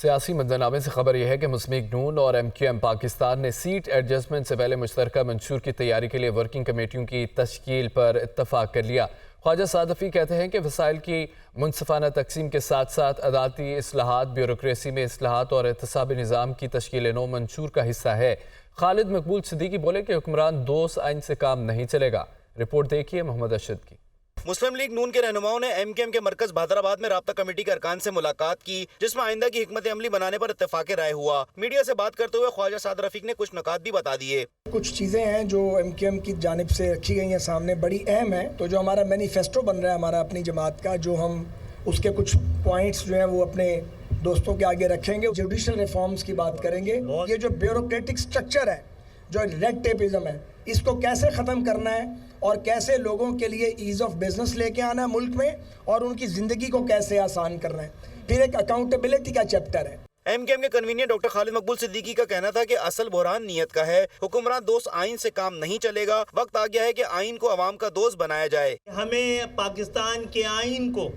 سیاسی منظرنامے سے خبر یہ ہے کہ مسلم نون اور ایم کیو ایم پاکستان نے سیٹ ایڈجسٹمنٹ سے پہلے مشترکہ منشور کی تیاری کے لیے ورکنگ کمیٹیوں کی تشکیل پر اتفاق کر لیا۔ خواجہ سعد رفیق کہتے ہیں کہ وسائل کی منصفانہ تقسیم کے ساتھ ساتھ عدالتی اصلاحات، بیوروکریسی میں اصلاحات اور احتسابی نظام کی تشکیل نو منشور کا حصہ ہے۔ خالد مقبول صدیقی بولے کہ حکمران دوست آئین سے کام نہیں چلے گا۔ رپورٹ دیکھیے محمد ارشد کی۔ مسلم لیگ نون کے رہنماؤں نے ایم کیو ایم کے مرکز بہادرآباد میں رابطہ کمیٹی کے ارکان سے ملاقات کی، جس میں آئندہ کی حکمت عملی بنانے پر اتفاق رائے ہوا۔ میڈیا سے بات کرتے ہوئے خواجہ سعد رفیق نے کچھ نکات بھی بتا دیے۔ کچھ چیزیں ہیں جو ایم کیو ایم کی جانب سے رکھی گئی ہیں سامنے، بڑی اہم ہیں۔ تو جو ہمارا مینیفیسٹو بن رہا ہے ہمارا اپنی جماعت کا، جو ہم اس کے کچھ پوائنٹس جو ہیں وہ اپنے دوستوں کے آگے رکھیں گے۔ جوڈیشل ریفارمز کی بات کریں گے۔ یہ جو بیوروکریٹک سٹرکچر ہے، جو ریڈ ٹیپزم ہے، اس کو کیسے ختم کرنا ہے اور کیسے لوگوں کے لیے ایز آف بزنس لے کے آنا ہے ملک میں، اور ان کی زندگی کو کیسے آسان کرنا ہے۔ پھر ایک اکاؤنٹیبلٹی کا چیپٹر ہے۔ ایم کیو ایم کے کنوینر ڈاکٹر خالد مقبول صدیقی کا کہنا تھا کہ اصل بحران نیت کا ہے۔ حکمران دوست آئین سے کام نہیں چلے گا۔ وقت آ گیا ہے کہ آئین کو عوام کا دوست بنایا جائے۔ ہمیں پاکستان کے آئین کو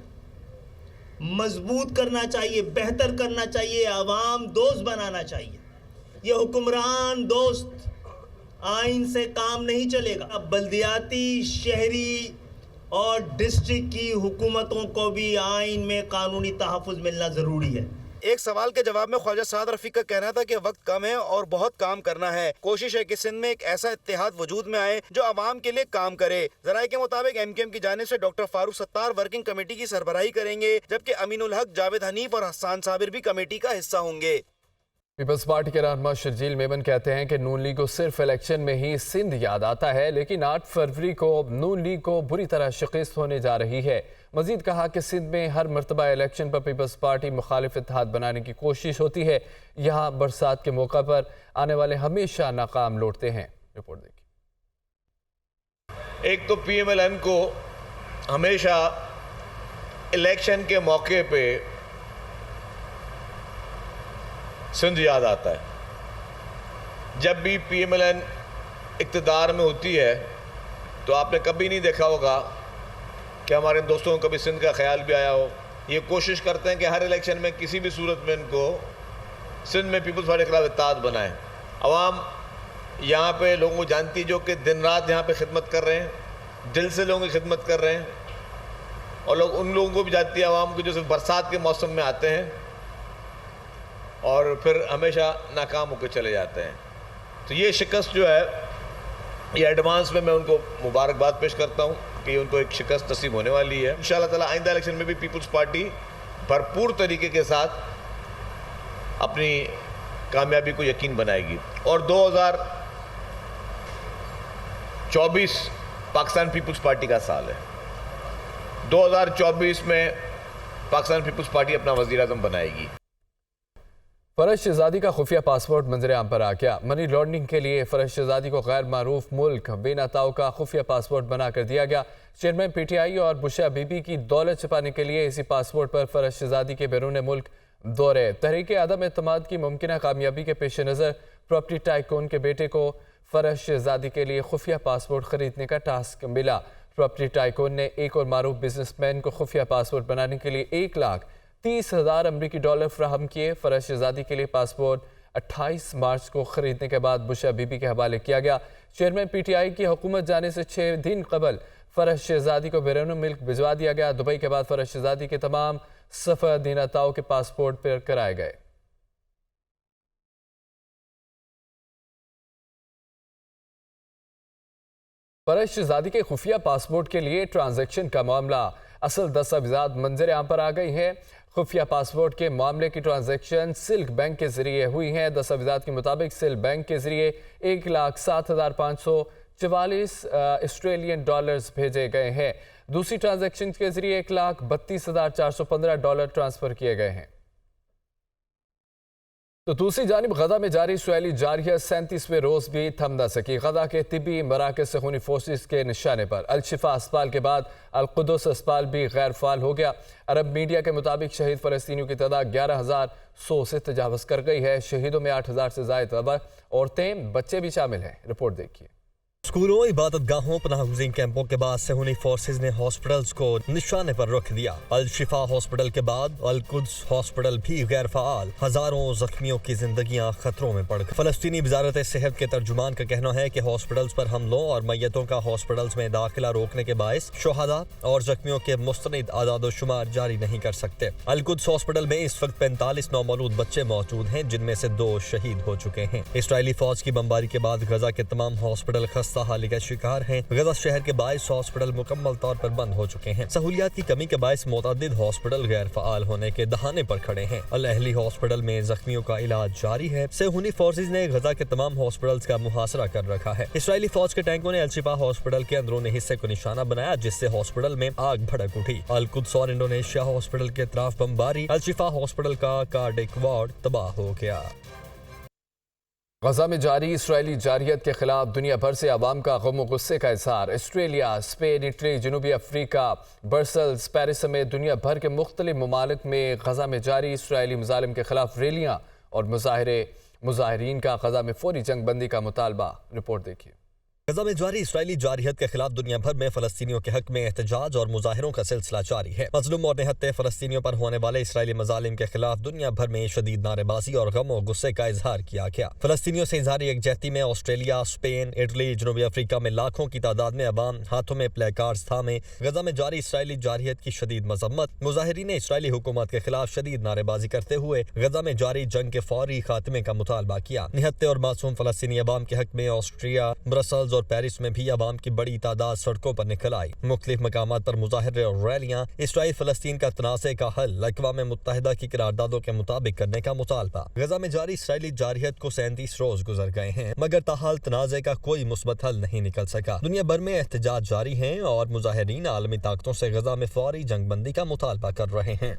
مضبوط کرنا چاہیے، بہتر کرنا چاہیے، عوام دوست بنانا چاہیے۔ یہ حکمران دوست آئین سے کام نہیں چلے گا۔ اب بلدیاتی، شہری اور ڈسٹرکٹ کی حکومتوں کو بھی آئین میں قانونی تحفظ ملنا ضروری ہے۔ ایک سوال کے جواب میں خواجہ سعد رفیق کا کہنا تھا کہ وقت کم ہے اور بہت کام کرنا ہے۔ کوشش ہے کہ سندھ میں ایک ایسا اتحاد وجود میں آئے جو عوام کے لیے کام کرے۔ ذرائع کے مطابق ایم کیو ایم کی جانب سے doctor Farooq Sattar working committee کی سربراہی کریں گے، جبکہ امین الحق، جاوید حنیف اور حسان صابر بھی کمیٹی کا حصہ ہوں گے۔ پیپلز پارٹی کے رہنما شرجیل میمن کہتے ہیں کہ نون لیگ کو صرف الیکشن میں ہی سندھ یاد آتا ہے، لیکن 8 فروری کو نون لیگ کو بری طرح شکست ہونے جا رہی ہے۔ مزید کہا کہ سندھ میں ہر مرتبہ الیکشن پر پیپلز پارٹی مخالف اتحاد بنانے کی کوشش ہوتی ہے۔ یہاں برسات کے موقع پر آنے والے ہمیشہ ناکام لوٹتے ہیں۔ رپورٹ دیکھیں۔ ایک تو پی ایم ایل این کو ہمیشہ الیکشن کے موقع پہ سندھ یاد آتا ہے۔ جب بھی پی ایم ایل این اقتدار میں ہوتی ہے تو آپ نے کبھی نہیں دیکھا ہوگا کہ ہمارے دوستوں کو کبھی سندھ کا خیال بھی آیا ہو۔ یہ کوشش کرتے ہیں کہ ہر الیکشن میں کسی بھی صورت میں ان کو سندھ میں پیپلز پارٹی کے خلاف اتحاد بنائیں۔ عوام یہاں پہ لوگوں کو جانتی جو کہ دن رات یہاں پہ خدمت کر رہے ہیں، دل سے لوگوں کی خدمت کر رہے ہیں، اور لوگ ان لوگوں کو بھی جانتی ہے عوام کو جو صرف برسات کے موسم میں آتے ہیں اور پھر ہمیشہ ناکام ہو کے چلے جاتے ہیں۔ تو یہ شکست جو ہے، یہ ایڈوانس میں ان کو مبارکباد پیش کرتا ہوں کہ ان کو ایک شکست نصیب ہونے والی ہے۔ انشاءاللہ تعالی آئندہ الیکشن میں بھی پیپلز پارٹی بھرپور طریقے کے ساتھ اپنی کامیابی کو یقین بنائے گی، اور 2024 پاکستان پیپلز پارٹی کا سال ہے۔ 2024 میں پاکستان پیپلز پارٹی اپنا وزیر اعظم بنائے گی۔ فرش شہزادی کا خفیہ پاسپورٹ منظر عام پر آ گیا۔ منی لانڈرنگ کے لیے فرش شہزادی کو غیر معروف ملک بیناتاؤ کا خفیہ پاسپورٹ بنا کر دیا گیا۔ چیئرمین پی ٹی آئی اور بشرا بی بی کی دولت چھپانے کے لیے اسی پاسپورٹ پر فرش شہزادی کے بیرون ملک دورے۔ تحریک عدم اعتماد کی ممکنہ کامیابی کے پیش نظر پراپرٹی ٹائکون کے بیٹے کو فرش شہزادی کے لیے خفیہ پاسپورٹ خریدنے کا ٹاسک ملا۔ پراپرٹی ٹائکون نے ایک اور معروف بزنس مین کو خفیہ پاسپورٹ بنانے کے لیے $1,30,000 امریکی فراہم کیے۔ فرش شہزادی کے لیے پاسپورٹ 28 مارچ کو خریدنے کے بعد بشرا بی بی کے حوالے کیا گیا۔ چیئرمین پی ٹی آئی کی حکومت جانے سے 6 دن قبل فرش شہزادی کو بیرون ملک بھجوا دیا گیا۔ دبئی کے بعد فرش شہزادی کے تمام سفر بیناتاؤ کے پاسپورٹ پر کرائے گئے۔ فرش شہزادی کے خفیہ پاسپورٹ کے لیے ٹرانزیکشن کا معاملہ، اصل دستاویزات منظر عام پر آ گئی ہیں۔ خفیہ پاسپورٹ کے معاملے کی ٹرانزیکشن سلک بینک کے ذریعے ہوئی ہیں۔ دستاویزات کے مطابق سلک بینک کے ذریعے $1,07,544 آسٹریلین ڈالرز بھیجے گئے ہیں۔ دوسری ٹرانزیکشن کے ذریعے $1,32,415 ٹرانسفر کیے گئے ہیں۔ تو دوسری جانب غزہ میں جاری اسرائیلی جارحیت 37ویں روز بھی تھم نہ سکی۔ غزہ کے طبی مراکز سے خونی فورسز کے نشانے پر الشفا اسپتال کے بعد القدس اسپتال بھی غیر فعال ہو گیا۔ عرب میڈیا کے مطابق شہید فلسطینیوں کی تعداد 11,100 سے تجاوز کر گئی ہے۔ شہیدوں میں 8,000 سے زائد عورتیں، بچے بھی شامل ہیں۔ رپورٹ دیکھیے۔ स्कूलों, इबादत गाहों, पनाह गुज़ीन कैंपों के बाद सेहूनी फोर्सेज ने हॉस्पिटल्स को निशाने पर रख दिया। अल शिफा हॉस्पिटल के बाद अल कुद्स हॉस्पिटल भी गैर फ़ाल। हजारों जख्मियों की जिंदगियां खतरों में पड़ गई। फलस्तीनी वजारत सेहत के तर्जुमान का कहना है कि हॉस्पिटल्स पर हमलों और मैयतों का हॉस्पिटल्स में दाखिला रोकने के बायस शुहदा और जख्मियों के मुस्तनिद आदाद शुमार जारी नहीं कर सकते। अल कुद्स हॉस्पिटल में इस वक्त 45 नौमौलूद बच्चे मौजूद हैं, जिनमें से 2 शहीद हो चुके हैं। इसराइली फौज की बमबारी के बाद गजा के तमाम हॉस्पिटल हाली का शिकार हैं। गजा शहर के 22 हॉस्पिटल मुकम्मल तौर पर बंद हो चुके हैं। सहूलियात की कमी के बायस मुतअद्दिद हॉस्पिटल गैर फ़ाल होने के दहाने पर खड़े हैं। अल अहली हॉस्पिटल में जख्मियों का इलाज जारी है। सेहूनी फोर्सेज ने गजा के तमाम हॉस्पिटल्स का मुहासरा कर रखा है। इसराइली फौज के टैंकों ने अल शिफा हॉस्पिटल के अंदरूनी हिस्से को निशाना बनाया, जिससे हॉस्पिटल में आग भड़क उठी। अल कुद्स और इंडोनेशिया हॉस्पिटल के तरफ बमबारी। अल शिफा हॉस्पिटल का कार्डिक वार्ड तबाह हो गया। गजा में जारी इसराइली जारहियत के खिलाफ दुनिया भर से अवाम का गम और गुस्से का इजहार। ऑस्ट्रेलिया, स्पेन, इटली, जनूबी अफ्रीका, ब्रसल्स, पेरिस समेत दुनिया भर के मुख्तलिफ ममालिक में गजा में जारी इसराइली मुजालिम के खिलाफ रैलियाँ और मुजाहिरीन का गजा में फौरी जंग बंदी का मुतालबा। रिपोर्ट देखिए। गजा में जारी इसराइली जारहियत के खिलाफ दुनिया भर में फलस्तीनियों के हक में एहतजाज और मुजाहिरों का सिलसिला जारी है। मजलूम और निहत्ते फलस्तीनियों पर होने वाले इसराइली मजालिम के खिलाफ दुनिया भर में शदीद नारेबाजी और गम और गुस्से का इजहार किया गया। फलस्तीनियों से इजहारी यकजहती में ऑस्ट्रेलिया, स्पेन, इटली, जनूबी अफ्रीका में लाखों की तादाद में अवाम हाथों में प्ले कार्ड्स थामे गजा में जारी इसराइली जारहियत की शदीद मजम्मत। मुजाहिरीन ने इसराइली हुकूमत के खिलाफ शदीद नारेबाजी करते हुए गजा में जारी जंग के फौरी खात्मे का मुतालबा किया। निहत्ते और मासूम फलस्तीनी अवाम के हक में ऑस्ट्रिया, ब्रसल्स और पेरिस में भी अवाम की बड़ी तादाद सड़कों पर निकल आई। मुख्तलिफ मकामात पर मुजाहरे और रैलियां इसराइल फलस्तीन का तनाज़े का हल अक़वाम मुत्तहिदा की करारदादों के मुताबिक करने का मुतालबा। गजा में जारी इसराइली जारहियत को 37 रोज गुजर गए हैं, मगर ताहाल तनाज़े का कोई मुस्बत हल नहीं निकल सका। दुनिया भर में एहतजाज जारी हैं और मुजाहिरीन आलमी ताकतों से गजा में फौरी जंग बंदी का मुतालबा कर रहे हैं।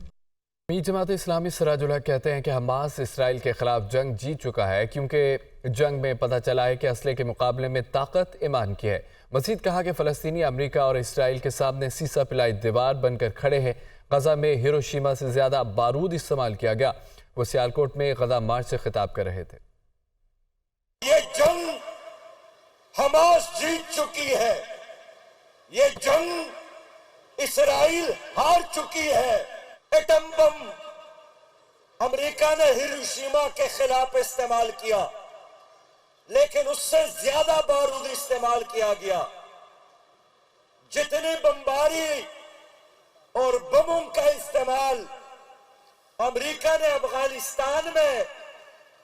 जमात इस्लामी सिराजुल हक कहते हैं कि हमास इसराइल के खिलाफ जंग जीत चुका है, क्योंकि जंग में पता चला है कि असले के मुकाबले में ताकत ईमान की है। मजीद कहा कि फ़लस्तीनी अमरीका और इसराइल के सामने सीसा पिलाई दीवार बनकर खड़े हैं। गजा में हिरोशिमा से ज़्यादा बारूद इस्तेमाल किया गया। वो सियालकोट में गजा मार्च से खिताब कर रहे थे। ये जंग हमास जीत चुकी है, ये जंग इसराइल हार चुकी है। एटम बम अमेरिका ने हिरोशिमा के खिलाफ इस्तेमाल किया, लेकिन उससे ज्यादा बारूद इस्तेमाल किया गया। जितनी बमबारी और बमों का इस्तेमाल अमेरिका ने अफगानिस्तान में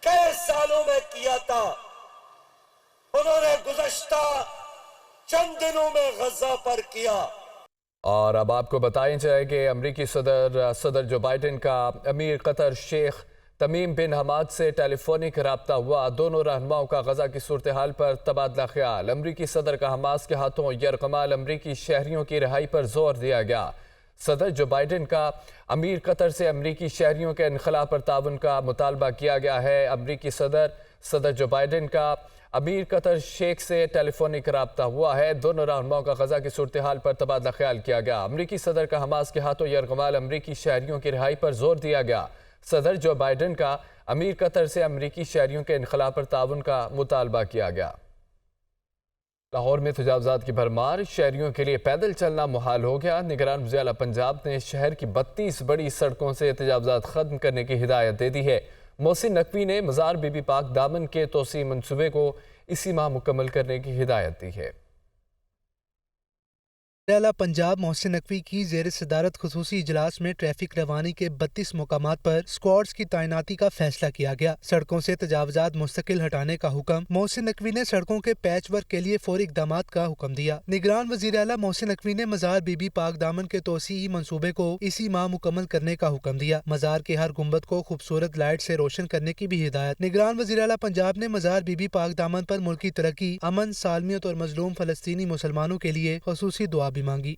कई सालों में किया था, उन्होंने गुज़श्ता चंद दिनों में गजा पर किया। और अब आपको बताएं जाए कि अमरीकी सदर जो बाइडेन का अमीर कतर शेख तमीम बिन हमाद से टेलीफोनिक रब्ता हुआ। दोनों रहनुमाओं का गजा की सूरत हाल पर तबादला ख्याल। अमरीकी सदर का हमास के हाथों यरगमाल अमरीकी शहरियों की रिहाई पर जोर दिया गया। सदर जो बाइडेन का अमीर कतर से अमरीकी शहरियों के इनखला पर ताउन का मुतालबा किया गया है। अमरीकी सदर जो बाइडेन का अमीर कतर शेख से टेलीफोनिक रब्ता हुआ है। दोनों रहनुमाओं का गजा की सूरत हाल पर तबादला ख्याल किया गया। अमरीकी सदर का हमास के हाथों यरगमाल अमरीकी शहरियों की रिहाई पर जोर दिया गया। सदर जो बाइडेन का अमीर कतर से अमरीकी शहरियों के इनखला पर ताउन का मुतालबा किया गया। लाहौर में तजावजात की भरमार, शहरियों के लिए पैदल चलना मुहाल हो गया। निगरान वज़ीर आला पंजाब ने शहर की 32 बड़ी सड़कों से तजावजात खत्म करने की हिदायत दे दी है। मोहसिन नकवी ने मज़ार बीबी पाक दामन के तोसी मंसूबे को इसी माह मुकम्मल करने की हिदायत दी है। आला पंजाब मोहसिन नकवी की ज़ेर सदारत खुसूसी इजलास में ट्रैफिक रवानी के 32 मुकामात पर स्क्वाड्स की तैनाती का फैसला किया गया। सड़कों से तजावजात मुस्तकिल हटाने का हुक्म। मोहसिन नकवी ने सड़कों के पैच वर्क के लिए फौरी इक़दामात का हुक्म दिया। निगरान वज़ीर आला मोहसिन नकवी ने मज़ार बीबी पाक दामन के तोसीई मंसूबे को इसी माह मुकम्मल करने का हुक्म दिया। मज़ार के हर गुंबद को खूबसूरत लाइट से रोशन करने की भी हिदायत। निगरान वज़ीर आला पंजाब ने मज़ार बीबी पाक दामन पर मुल्की तरक्की, अमन, सालमियत और मजलूम फ़लस्तीनी मुसलमानों के लिए ख़ुसूसी दुआ भी मांगी।